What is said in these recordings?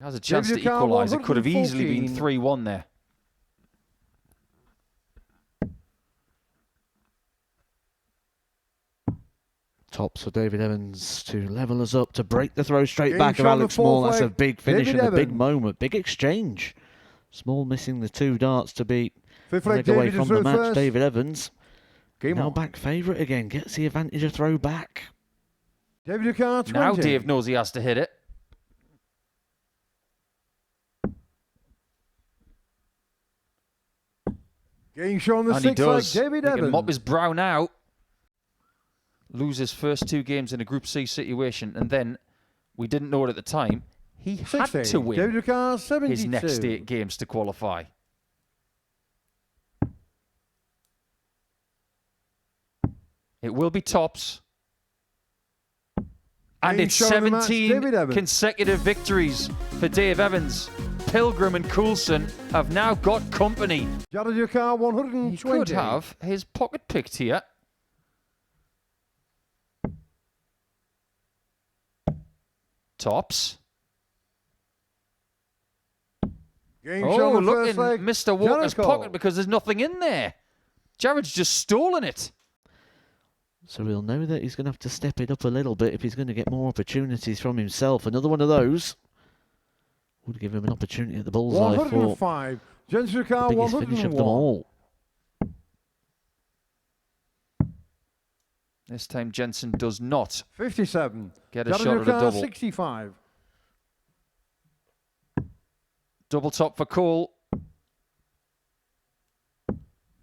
Has a chance to equalise. It could have easily been 3-1 there. Tops for David Evans to level us up, to break the throw straight back of Alex Small. That's a big finish and a big moment, big exchange. Small missing the 2 darts to beat leg away from the match. David Evans now back favourite again, gets the advantage of throw back. Now Dave knows he has to hit it. Getting shown the and 6 leg, David Evans. He can mop his brow now. Lose his first 2 games in a Group C situation, and then, we didn't know it at the time, he had to win his next 8 games to qualify. It will be tops. And it's 17 consecutive victories for Dave Evans. Pilgrim and Coulson have now got company. He could have his pocket picked here. Tops. Oh, look in Mr. Walker's pocket because there's nothing in there. Jared's just stolen it. So we'll know that he's going to have to step it up a little bit if he's going to get more opportunities from himself. Another one of those would give him an opportunity at the bullseye for the biggest finish of them all. This time Jensen does not 57. Get a shot at a double. 65. Double top for Cole.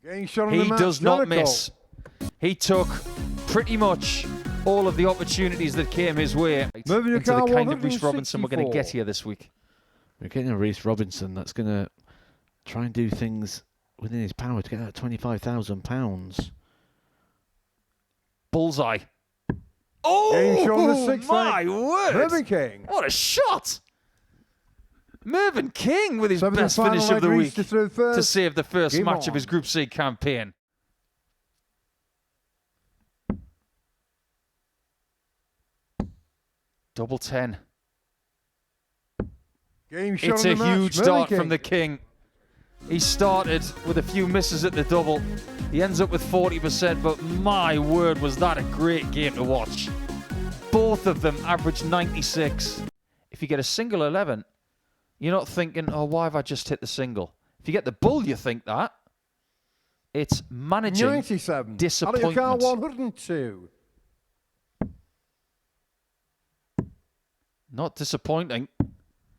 He does not miss. He took pretty much all of the opportunities that came his way into the kind of Reece Robinson we're going to get here this week. We're getting a Reece Robinson that's going to try and do things within his power to get that £25,000. Bullseye. Oh, my word. What a shot. Mervyn King with his best finish of the week to save the first match of his Group C campaign. Double 10. It's a huge dart from the King. He started with a few misses at the double. He ends up with 40%, but my word, was that a great game to watch. Both of them averaged 96. If you get a single 11, you're not thinking, oh, why have I just hit the single? If you get the bull, you think that. It's managing 97. Disappointment. 102. Not disappointing.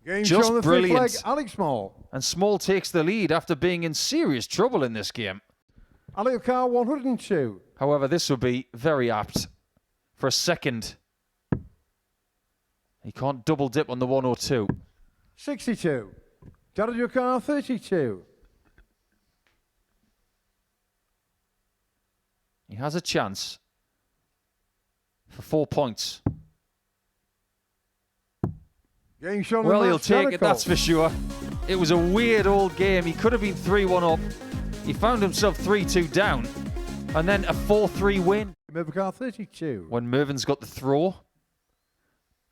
Game just brilliant. Alex Small. And Small takes the lead after being in serious trouble in this game. Alex Carr 102. However, this will be very apt for a second. He can't double dip on the 102. 62. Jared Carr 32. He has a chance for 4 points. Well, he'll take it, that's for sure. It was a weird old game. He could have been 3-1 up. He found himself 3-2 down. And then a 4-3 win. Mervyn 32. When Mervyn's got the throw,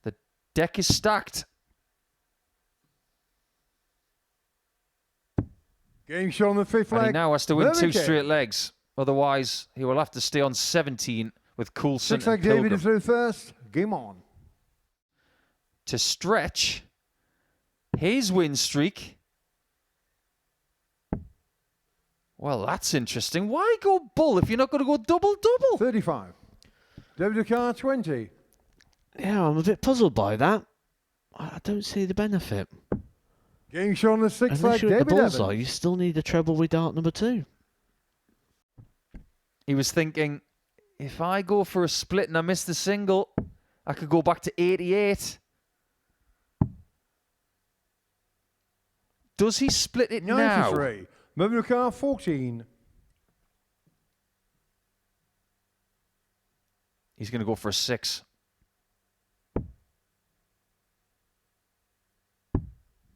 the deck is stacked. Game shown the 5th leg. And he now has to win 2 straight legs. Otherwise, he will have to stay on 17 with Coulson and Pilgrim. David through first. Game on. To stretch his win streak. Well, that's interesting. Why go bull if you're not going to go double-double? 35. David Carr 20. Yeah, I'm a bit puzzled by that. I don't see the benefit. Game shown the 6th leg. Unless you're at the bullseye, you still need a treble with dart number 2. He was thinking, if I go for a split and I miss the single, I could go back to 88. Does he split it 93. now? Mervyn Carr 14. He's going to go for a 6.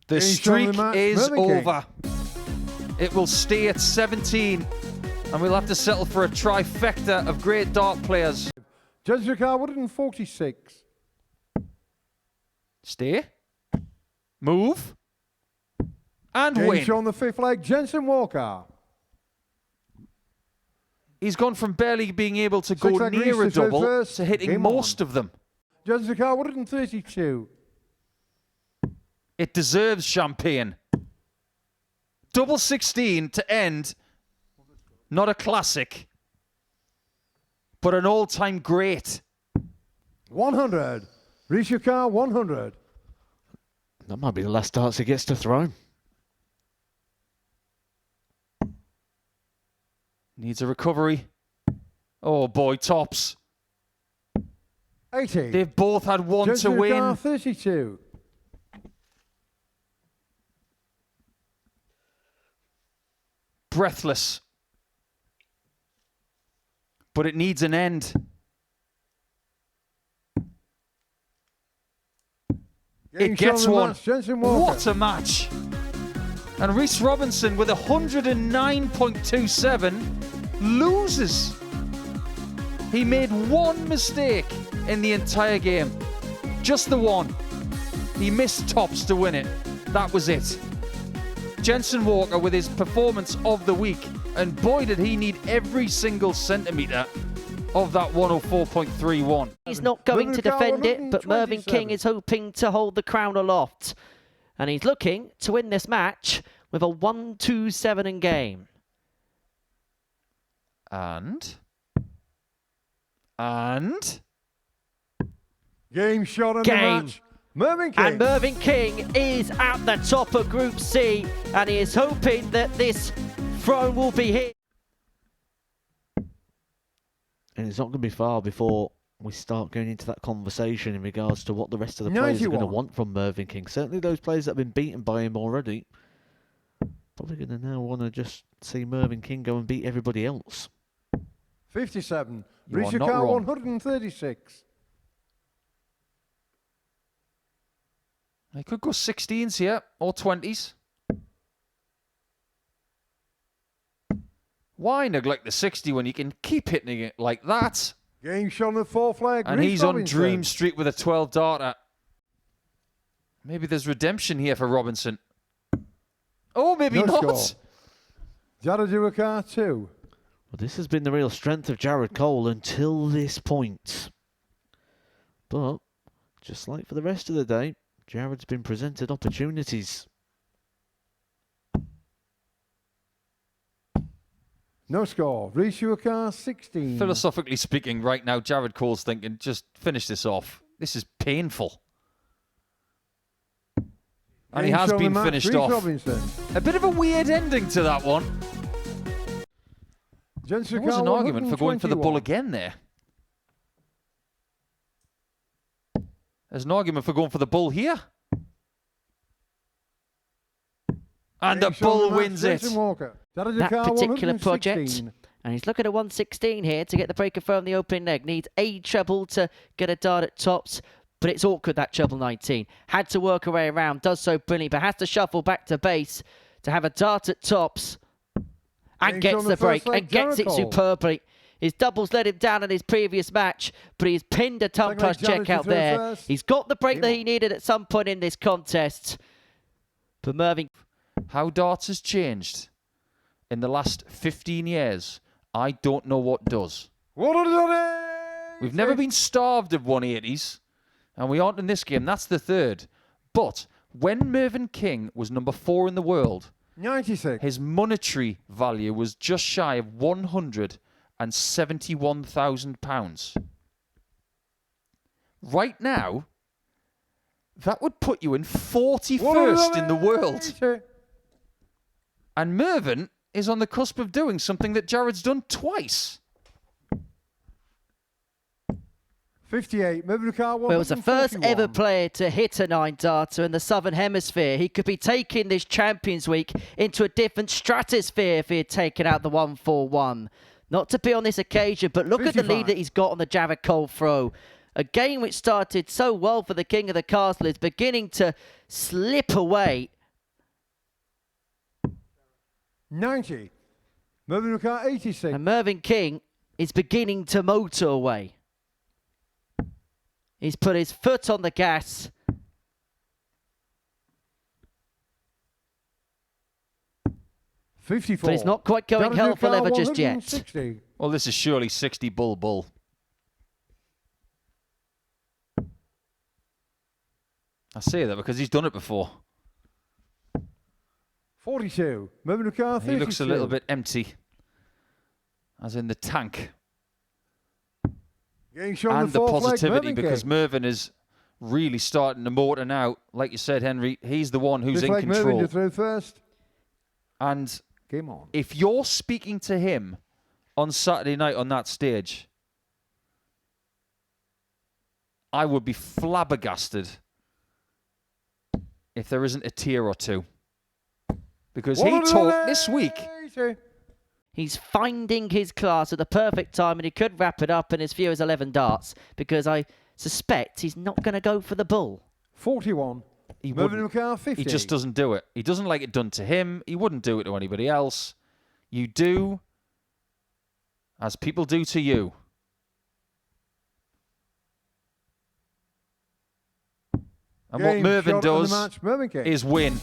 The streak is over. It will stay at 17. And we'll have to settle for a trifecta of great dart players. Jared Carr 146. Stay. Move. And Game win. show on the 5th leg, Jensen Walker. He's gone from barely being able to go 6 leg near a Reese to double first. to hitting Game most on. of them. Jensen car 132. It deserves champagne. Double 16 to end. Not a classic, but an all-time great. 100. Reese car 100. That might be the last darts he gets to throw. Needs a recovery. Oh boy, tops. 80. They've both had one Jensen to win. car 32. Breathless. But it needs an end. Game It show on gets the one. match, Jensen Walker. What a match. And Reese Robinson with 109.27 loses. He made one mistake in the entire game. Just the one. He missed tops to win it. That was it. Jensen Walker with his performance of the week. And boy, did he need every single centimetre of that 104.31. He's not going to defend it, but Mervyn King is hoping to hold the crown aloft. And he's looking to win this match with a 1-2-7 in game. And Game shot on Game. the match. Mervyn King. And Mervyn King is at the top of Group C, and he is hoping that this throne will be hit. And it's not going to be far before we start going into that conversation in regards to what the rest of the players are going to 91. want from Mervyn King. Certainly those players that have been beaten by him already. Probably going to now want to just see Mervyn King go and beat everybody else. 57. You are Reese not car wrong. 136. he could go 16s here or 20s. Why neglect the 60 when you can keep hitting it like that? Game shot on the 4th leg. And Reese he's on Robinson. Dream Street with a 12 darter. Maybe there's redemption here for Robinson. Oh, maybe No not. score. Jared car 2. Well, this has been the real strength of Jared Cole until this point. But, just like for the rest of the day, Jared's been presented opportunities. No score. Reese car 16. Philosophically speaking, right now, Jared Cole's thinking, just finish this off. This is painful. And he Game has shot on been the match, finished Reese off. Robinson. A bit of a weird ending to that one. Jensen There was car an argument for going for the bull 121. again there. There's an argument for going for the bull here. And the Game shot on bull match, wins it. Jensen Walker. Jared That car particular 116. project. And he's looking at 116 here to get the breaker from the opening leg. Needs a treble to get a dart at tops. But it's awkward, that treble 19. Had to work her way around. Does so brilliantly. But has to shuffle back to base to have a dart at tops. And Game gets shot on the the break. first leg, And gets it Jericho. superbly. His doubles let him down in his previous match. But he's pinned a tongue Second plus leg, Jared check out to throw there. first. He's got the break Game that on. he needed at some point in this contest. But Mervyn... How darts has changed in the last 15 years, I don't know what does. 180. We've never been starved of 180s, and we aren't in this game. That's the third. But when Mervyn King was number 4 in the world, 96. his monetary value was just shy of £171,000. Right now, that would put you in 41st in the world. And Mervyn is on the cusp of doing something that Jared's done twice. 58. Mervyn car 141. Well, it was the first ever player to hit a 9-darter in the Southern Hemisphere. He could be taking this Champions Week into a different stratosphere if he had taken out the 141. Not to be on this occasion, but look at the 55. lead that he's got on the Jared Cole throw. A game which started so well for the King of the Castle is beginning to slip away. 90. Mervyn car 86. And Mervyn King is beginning to motor away. He's put his foot on the gas. 54. But it's not quite going hell for leather just yet. 160. Well, this is surely 60 bull. I say that because he's done it before. 42. Moving to car 32. He looks a little bit empty, as in the tank. And the positivity, because Mervyn is really starting to motor now. Like you said, Henry, he's the one who's in control. Mervyn through first. And Game on. if you're speaking to him on Saturday night on that stage, I would be flabbergasted if there isn't a tear or two. Because he talked this week. He's finding his class at the perfect time, and he could wrap it up in as few as 11 darts, because I suspect he's not going to go for the bull. 41. He Moving to car 50. He just doesn't do it. He doesn't like it done to him. He wouldn't do it to anybody else. You do as people do to you. And what Mervyn does is win.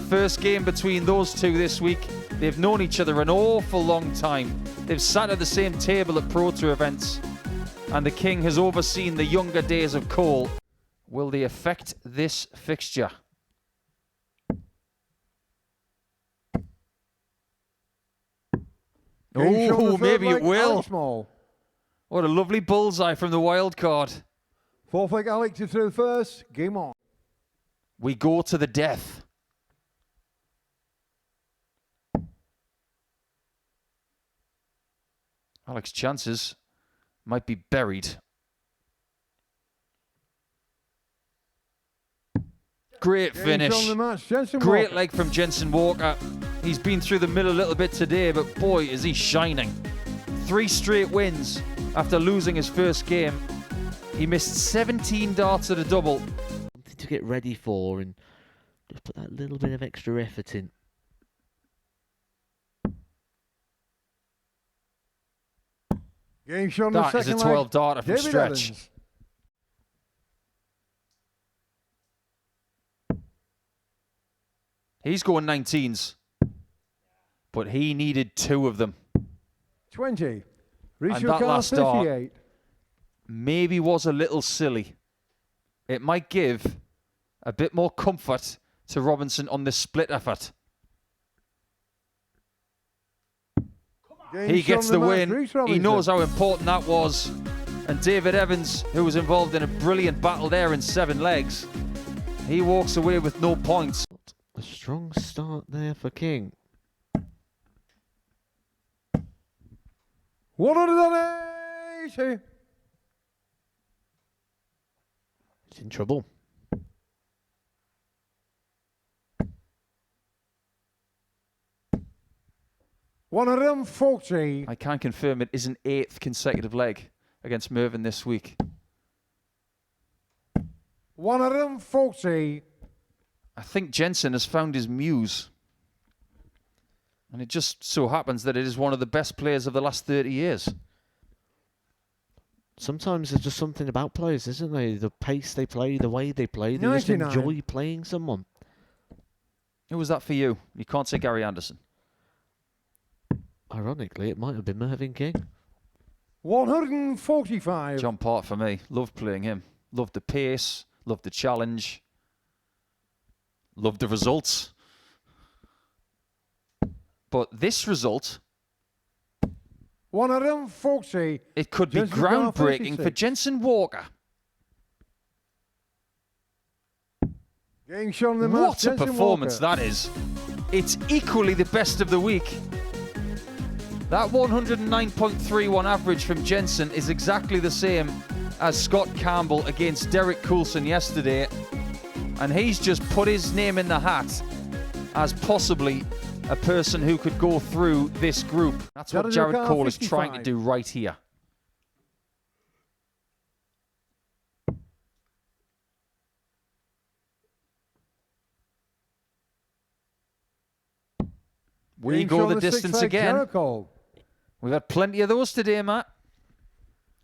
First game between those two this week. They've known each other an awful long time. They've sat at the same table at Pro Tour events. And the King has overseen the younger days of Cole. Will they affect this fixture? Oh, maybe it will. What a lovely bullseye from the wild card. Fourth leg Alex is through first. Game on. We go to the death. Alex's chances might be buried. Great finish. Great leg from Jensen Walker. He's been through the middle a little bit today, but boy, is he shining. 3 straight wins after losing his first game. He missed 17 darts at a double. Something to get ready for and just put that little bit of extra effort in. That is a 12 darter from stretch. Evans. He's going 19s, but he needed 2 of them. 20. And that last dart maybe was a little silly. It might give a bit more comfort to Robinson on this split effort. He gets the win. He knows how important that was. And David Evans, who was involved in a brilliant battle there in 7 legs, he walks away with no points. A strong start there for King. 180. He's in trouble. $140. I can confirm it is an 8th consecutive leg against Mervyn this week. 140. I think Jensen has found his muse. And it just so happens that it is one of the best players of the last 30 years. Sometimes there's just something about players, isn't there? The pace they play, the way they play. They just enjoy playing someone. Who was that for you? You can't say Gary Anderson. Ironically, it might have been Mervyn King. 145. John Part for me. Loved playing him. Loved the pace. Loved the challenge. Loved the results. But this result, 140. it could be groundbreaking for Jensen Walker. What a performance that is. It's equally the best of the week. That 109.31 average from Jensen is exactly the same as Scott Campbell against Derek Coulson yesterday. And he's just put his name in the hat as possibly a person who could go through this group. That's what Jared Cole is trying to do right here. We go the distance again. We've had plenty of those today, Matt.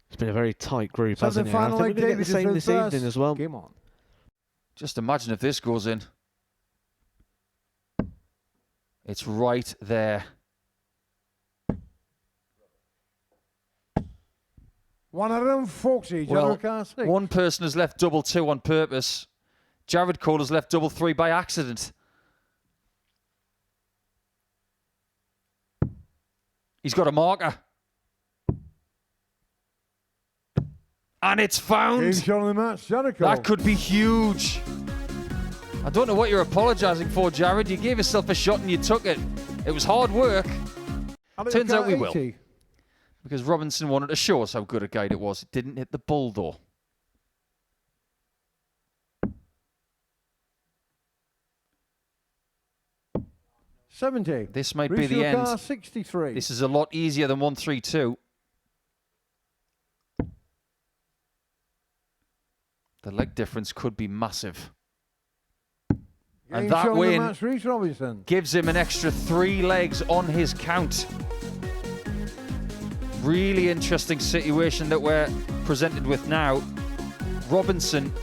It's been a very tight group, hasn't it? I think we're going to get the same this evening as well. Game on. Just imagine if this goes in. It's right there. 140, Well, car 6. one person has left double 2 on purpose. Jared Cole has left double 3 by accident. He's got a marker. And it's Game found. shot on the match, Jericho. That could be huge. I don't know what you're apologising for, Jared. You gave yourself a shot and you took it. It was hard work. Turns out we will. Because Robinson wanted to show us how good a guide it was. It didn't hit the bull, though. $70. This might be the end. Car 63. This is a lot easier than 132. The leg difference could be massive. And that win gives him an extra 3 legs on his count. Really interesting situation that we're presented with now. Robinson